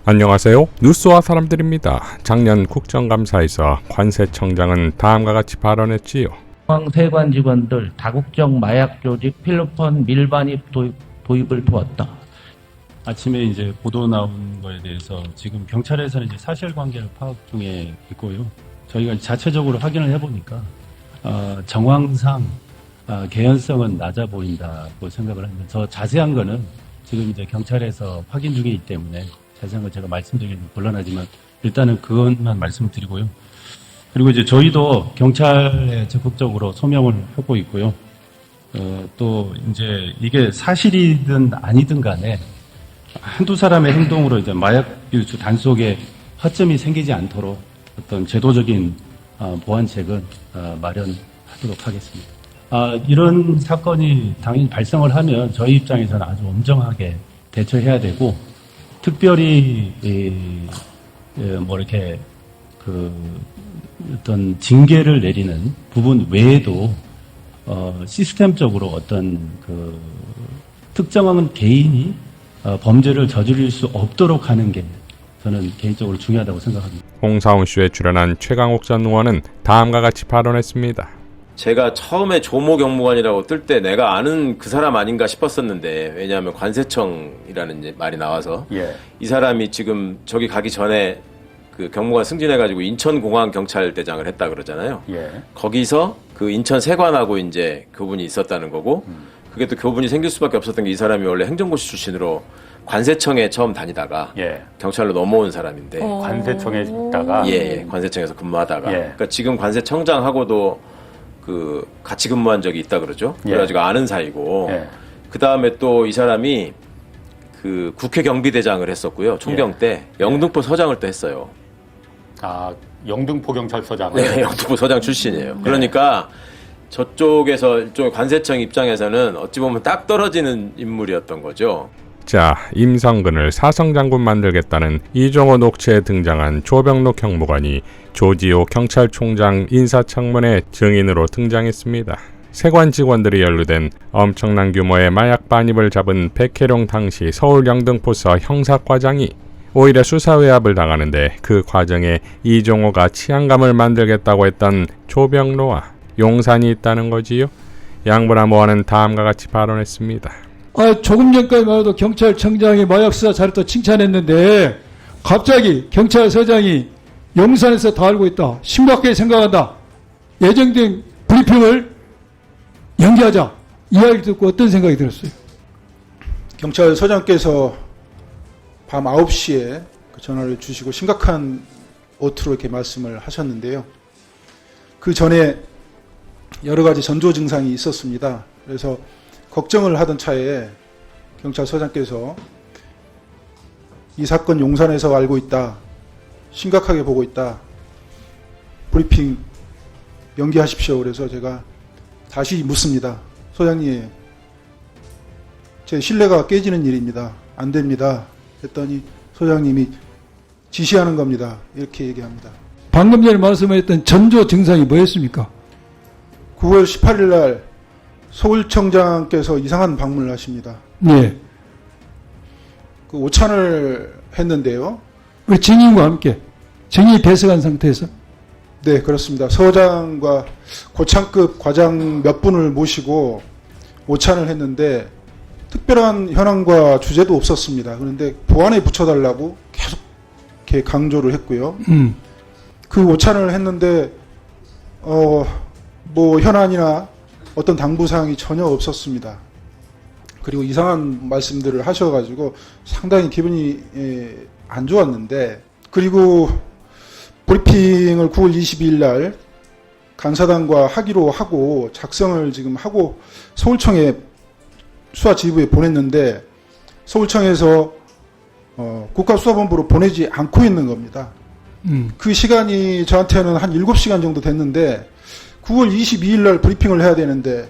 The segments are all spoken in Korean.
안녕하세요. 뉴스와 사람들입니다. 작년 국정감사에서 관세청장은 다음과 같이 발언했지요. 세관 직원들 다국적 마약 조직 필로폰 밀반입 도입을 도왔다. 아침에 이제 보도 나온 거에 대해서 지금 경찰에서는 이제 사실관계를 파악 중에 있고요. 저희가 자체적으로 확인을 해보니까 정황상 개연성은 낮아 보인다고 생각을 합니다. 더 자세한 거는 지금 이제 경찰에서 확인 중이기 때문에 자세한 걸 제가 말씀드리기는 곤란하지만 일단은 그것만 말씀드리고요. 그리고 이제 저희도 경찰에 적극적으로 소명을 하고 있고요. 또 이제 이게 사실이든 아니든 간에 한두 사람의 행동으로 이제 마약 밀수 단속에 허점이 생기지 않도록 어떤 제도적인 보완책은 마련하도록 하겠습니다. 이런 사건이 당연히 발생을 하면 저희 입장에서는 아주 엄정하게 대처해야 되고 특별히 이렇게 어떤 징계를 내리는 부분 외에도 시스템적으로 어떤 특정한 개인이 범죄를 저지를 수 없도록 하는 게 저는 개인적으로 중요하다고 생각합니다. 홍사훈 쇼에 출연한 최강욱 전 의원은 다음과 같이 발언했습니다. 제가 처음에 조모 경무관이라고 뜰 때 내가 아는 그 사람 아닌가 싶었었는데, 왜냐하면 관세청이라는 이제 말이 나와서 이 사람이 지금 저기 가기 전에 그 경무관 승진해가지고 인천공항경찰대장을 했다 그러잖아요. 거기서 그 인천 세관하고 이제 교분이 있었다는 거고, 그게 또 교분이 생길 수밖에 없었던 게 이 사람이 원래 행정고시 출신으로 관세청에 처음 다니다가 경찰로 넘어온 사람인데, 관세청에 있다가 관세청에서 근무하다가 그러니까 지금 관세청장하고도 그 같이 근무한 적이 있다 그러죠. 그래가지고 아는 사이고, 그 다음에 또 이 사람이 그 국회 경비대장을 했었고요. 총경 때 영등포 서장을 또 했어요. 영등포 경찰서장을. 네, 영등포 서장 출신이에요. 그러니까 저쪽에서 일종의 관세청 입장에서는 어찌 보면 딱 떨어지는 인물이었던 거죠. 자, 임성근을 사성장군 만들겠다는 이종호 녹취에 등장한 조병록 경무관이 조지호 경찰총장 인사청문회 증인으로 등장했습니다. 세관 직원들이 연루된 엄청난 규모의 마약 반입을 잡은 백혜룡 당시 서울 영등포서 형사과장이 오히려 수사외압을 당하는데, 그 과정에 이종호가 치안감을 만들겠다고 했던 조병로와 용산이 있다는 거지요. 양분하모아는 다음과 같이 발언했습니다. 조금 전까지만 해도 경찰청장이 마약수사 잘했다 칭찬했는데 갑자기 경찰서장이 용산에서 다 알고 있다, 심각하게 생각한다, 예정된 브리핑을 연기하자, 이야기 듣고 어떤 생각이 들었어요? 경찰서장께서 밤 9시에 전화를 주시고 심각한 어투로 이렇게 말씀을 하셨는데요. 그 전에 여러 가지 전조 증상이 있었습니다. 그래서 걱정을 하던 차에 경찰서장께서 이 사건 용산에서 알고 있다, 심각하게 보고 있다, 브리핑 연기하십시오. 그래서 제가 다시 묻습니다. 소장님, 제 신뢰가 깨지는 일입니다. 안 됩니다. 했더니 소장님이 지시하는 겁니다. 이렇게 얘기합니다. 방금 전에 말씀하셨던 전조 증상이 뭐였습니까? 9월 18일 날 서울청장께서 이상한 방문을 하십니다. 네. 그 오찬을 했는데요. 우리 증인과 함께 증인이 배석한 상태에서. 네, 그렇습니다. 서장과 고창급 과장 몇 분을 모시고 오찬을 했는데 특별한 현황과 주제도 없었습니다. 그런데 보안에 붙여달라고 계속 이렇게 강조를 했고요. 그 오찬을 했는데 뭐 현안이나 어떤 당부사항이 전혀 없었습니다. 그리고 이상한 말씀들을 하셔가지고 상당히 기분이 안 좋았는데, 그리고 브리핑을 9월 22일 날 간사단과 하기로 하고 작성을 지금 하고 서울청에 수사지휘부에 보냈는데 서울청에서 국가수사본부로 보내지 않고 있는 겁니다. 그 시간이 저한테는 한 7시간 정도 됐는데 9월 22일 날 브리핑을 해야 되는데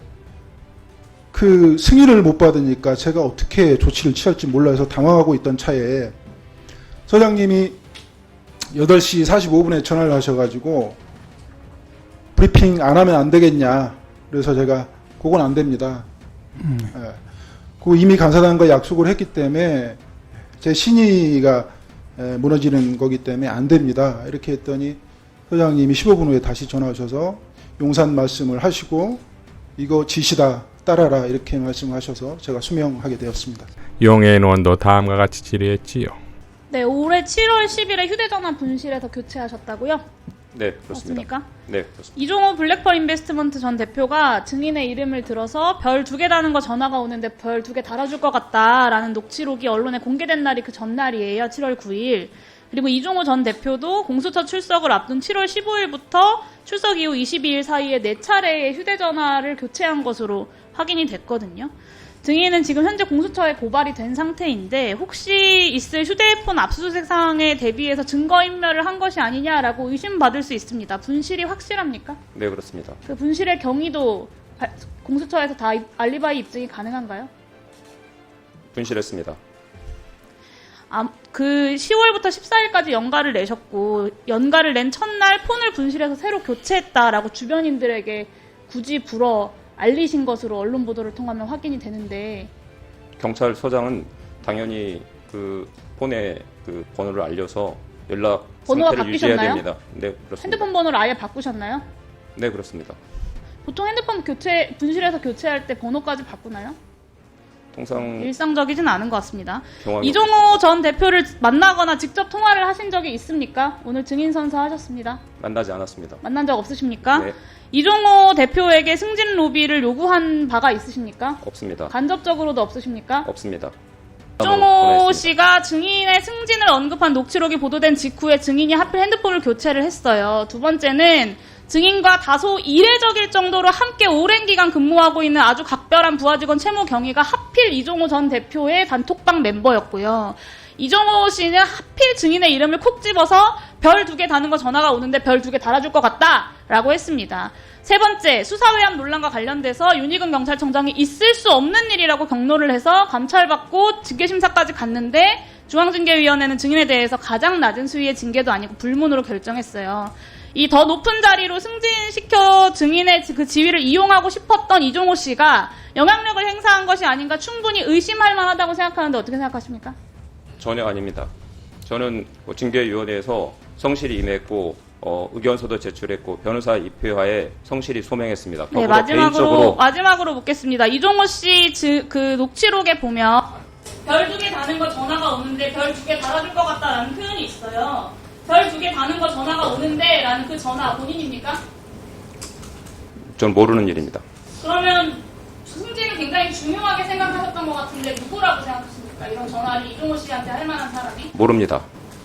그 승인을 못 받으니까 제가 어떻게 조치를 취할지 몰라서 당황하고 있던 차에 서장님이 8시 45분에 전화를 하셔가지고 브리핑 안 하면 안 되겠냐. 그래서 제가 그건 안 됩니다. 그 이미 간사단과 약속을 했기 때문에 제 신의가 무너지는 거기 때문에 안 됩니다. 이렇게 했더니 소장님이 15분 후에 다시 전화 오셔서 용산 말씀을 하시고 이거 지시다 따라라 이렇게 말씀하셔서 제가 수명하게 되었습니다. 용해인 의원도 다음과 같이 질의했지요. 네, 올해 7월 10일에 휴대전화 분실해서 교체하셨다고요? 네, 그렇습니다. 맞습니까? 네, 그렇습니다. 이종호 블랙펄 인베스트먼트 전 대표가 증인의 이름을 들어서 별 2개 다는 거 전화가 오는데 별 2개 달아줄 것 같다라는 녹취록이 언론에 공개된 날이 그 전날이에요. 7월 9일. 그리고 이종호 전 대표도 공수처 출석을 앞둔 7월 15일부터 출석 이후 22일 사이에 4차례의 휴대전화를 교체한 것으로 확인이 됐거든요. 증인은 지금 현재 공수처에 고발이 된 상태인데 혹시 있을 휴대폰 압수수색 사항에 대비해서 증거인멸을 한 것이 아니냐라고 의심받을 수 있습니다. 분실이 확실합니까? 네, 그렇습니다. 그 분실의 경위도 공수처에서 다 알리바이 입증이 가능한가요? 분실했습니다. 그 10월부터 14일까지 연가를 내셨고 연가를 낸 첫날 폰을 분실해서 새로 교체했다라고 주변인들에게 굳이 불어 알리신 것으로 언론 보도를 통하면 확인이 되는데 경찰서장은 당연히 그 폰의 그 번호를 알려서 연락 번호가 상태를 유지해야 바뀌셨나요? 됩니다. 네, 그렇습니다. 핸드폰 번호를 아예 바꾸셨나요? 네, 그렇습니다. 보통 핸드폰 분실해서 교체할 때 번호까지 바꾸나요? 통상 일상적이진 않은 것 같습니다. 경황이 이종호 전 대표를 만나거나 직접 통화를 하신 적이 있습니까? 오늘 증인 선서하셨습니다. 만나지 않았습니다. 만난 적 없으십니까? 네, 이종호 대표에게 승진 로비를 요구한 바가 있으십니까? 없습니다. 간접적으로도 없으십니까? 없습니다. 이종호 씨가 증인의 승진을 언급한 녹취록이 보도된 직후에 증인이 하필 핸드폰을 교체를 했어요. 두 번째는 증인과 다소 이례적일 정도로 함께 오랜 기간 근무하고 있는 아주 각별한 부하직원 채무 경위가 하필 이종호 전 대표의 단톡방 멤버였고요. 이종호 씨는 하필 증인의 이름을 콕 집어서 별 2개 다는 거 전화가 오는데 별 2개 달아줄 것 같다라고 했습니다. 세 번째, 수사외압 논란과 관련돼서 윤희근 경찰청장이 있을 수 없는 일이라고 경로를 해서 감찰받고 징계심사까지 갔는데 중앙징계위원회는 증인에 대해서 가장 낮은 수위의 징계도 아니고 불문으로 결정했어요. 이 더 높은 자리로 승진시켜 증인의 그 지위를 이용하고 싶었던 이종호 씨가 영향력을 행사한 것이 아닌가 충분히 의심할 만하다고 생각하는데 어떻게 생각하십니까? 전혀 아닙니다. 저는 징계위원회에서 성실히 임했고 의견서도 제출했고 변호사 입회하에 성실히 소명했습니다. 네, 개인적으로 마지막으로 묻겠습니다. 이종호 씨 그 녹취록에 보면 별 2개 다는 거 전화가 오는데 별 2개 달아줄 것 같다라는 표현이 있어요. 별 2개 다는 거 전화가 오는데 라는 그 전화 본인입니까? 전 모르는 일입니다. 그러면 승진을 굉장히 중요하게 생각하셨던 것 같은데 누구라고 생각하십니까? 이런 전화를 이종호 씨한테 할 만한 사람이? 모릅니다.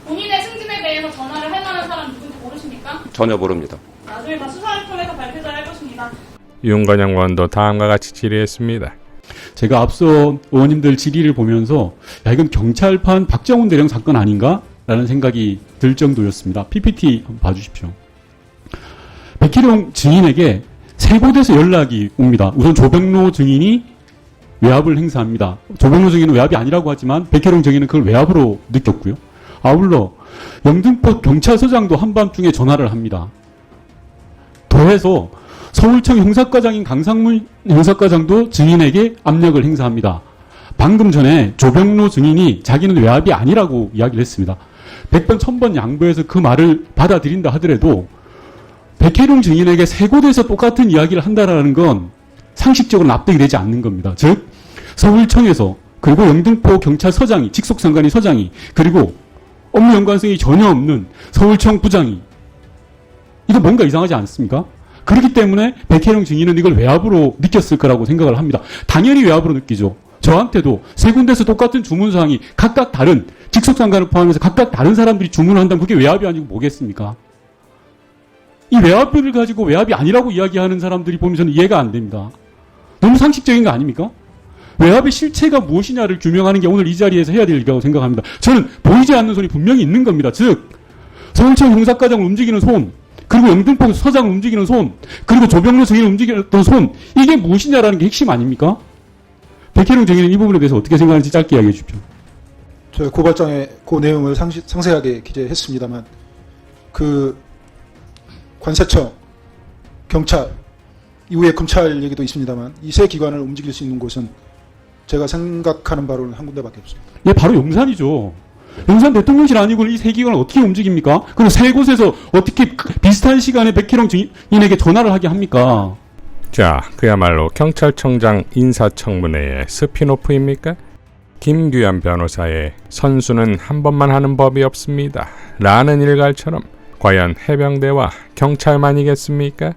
본인의 승진에 대해서 전화를 할 만한 사람 누군지 모르십니까? 전혀 모릅니다. 나중에 다 수사를 통해서 발표를 할 것입니다. 윤건영 의원도 다음과 같이 질의했습니다. 제가 앞서 의원님들 질의를 보면서 야 이건 경찰판 박정훈 대령 사건 아닌가? 라는 생각이 들 정도였습니다. PPT 한번 봐주십시오. 백희룡 증인에게 세 곳에서 연락이 옵니다. 우선 조병로 증인이 외압을 행사합니다. 조병로 증인은 외압이 아니라고 하지만 백희룡 증인은 그걸 외압으로 느꼈고요. 아울러 영등포 경찰서장도 한밤중에 전화를 합니다. 더해서 서울청 형사과장인 강상문 형사과장도 증인에게 압력을 행사합니다. 방금 전에 조병로 증인이 자기는 외압이 아니라고 이야기를 했습니다. 100번 1000번 양보해서 그 말을 받아들인다 하더라도 백혜룡 증인에게 세 곳에서 똑같은 이야기를 한다라는 건 상식적으로 납득이 되지 않는 겁니다. 즉 서울청에서 그리고 영등포 경찰서장이 직속상관이 서장이 그리고 업무 연관성이 전혀 없는 서울청 부장이 이거 뭔가 이상하지 않습니까? 그렇기 때문에 백혜룡 증인은 이걸 외압으로 느꼈을 거라고 생각을 합니다. 당연히 외압으로 느끼죠. 저한테도 세 군데서 똑같은 주문사항이 각각 다른 직속상관을 포함해서 각각 다른 사람들이 주문을 한다면 그게 외압이 아니고 뭐겠습니까? 이 외압비를 가지고 외압이 아니라고 이야기하는 사람들이 보면 저는 이해가 안 됩니다. 너무 상식적인 거 아닙니까? 외압의 실체가 무엇이냐를 규명하는 게 오늘 이 자리에서 해야 될 일이라고 생각합니다. 저는 보이지 않는 손이 분명히 있는 겁니다. 즉 서울청 형사과장을 움직이는 손 그리고 영등포 서장을 움직이는 손 그리고 조병로 증인을 움직이던 손 이게 무엇이냐라는 게 핵심 아닙니까? 백혜룡 증인은 이 부분에 대해서 어떻게 생각하는지 짧게 이야기해 주십시오. 저희 고발장에 그 내용을 상세하게 기재했습니다만 그 관세청, 경찰, 이후에 검찰 얘기도 있습니다만 이 세 기관을 움직일 수 있는 곳은 제가 생각하는 바로는 한 군데밖에 없습니다. 예, 바로 용산이죠. 용산 대통령실 아니고 이 세 기관을 어떻게 움직입니까? 그리고 세 곳에서 어떻게 비슷한 시간에 백희룡 증인에게 전화를 하게 합니까? 자, 그야말로 경찰청장 인사청문회의 스피노프입니까? 김규현 변호사의 선수는 한 번만 하는 법이 없습니다. 라는 일갈처럼 과연 해병대와 경찰만이겠습니까?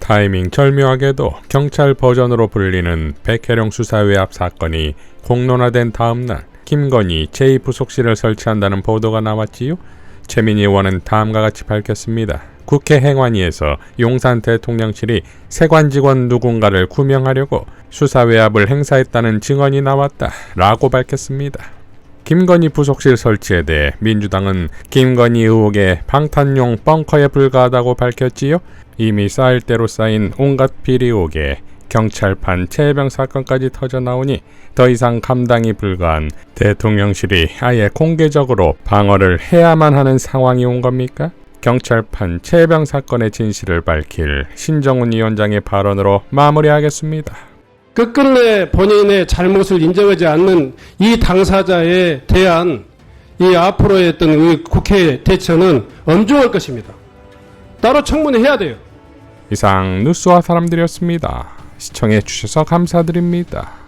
타이밍 절묘하게도 경찰 버전으로 불리는 백혜룡 수사외압 사건이 공론화된 다음날 김건희 제2부속실을 설치한다는 보도가 나왔지요. 최민희 의원은 다음과 같이 밝혔습니다. 국회 행안위에서 용산 대통령실이 세관 직원 누군가를 구명하려고 수사외압을 행사했다는 증언이 나왔다 라고 밝혔습니다. 김건희 부속실 설치에 대해 민주당은 김건희 의혹의 방탄용 벙커에 불과하다고 밝혔지요. 이미 쌓일 대로 쌓인 온갖 비리 의혹에 경찰판 최혜병 사건까지 터져나오니 더 이상 감당이 불가한 대통령실이 아예 공개적으로 방어를 해야만 하는 상황이 온 겁니까? 경찰판 최혜병 사건의 진실을 밝힐 신정훈 위원장의 발언으로 마무리하겠습니다. 끝끝내 본인의 잘못을 인정하지 않는 이 당사자에 대한 이 앞으로의 어떤 우리 국회 대처는 엄중할 것입니다. 따로 청문회해야 돼요. 이상 뉴스와 사람들이었습니다. 시청해 주셔서 감사드립니다.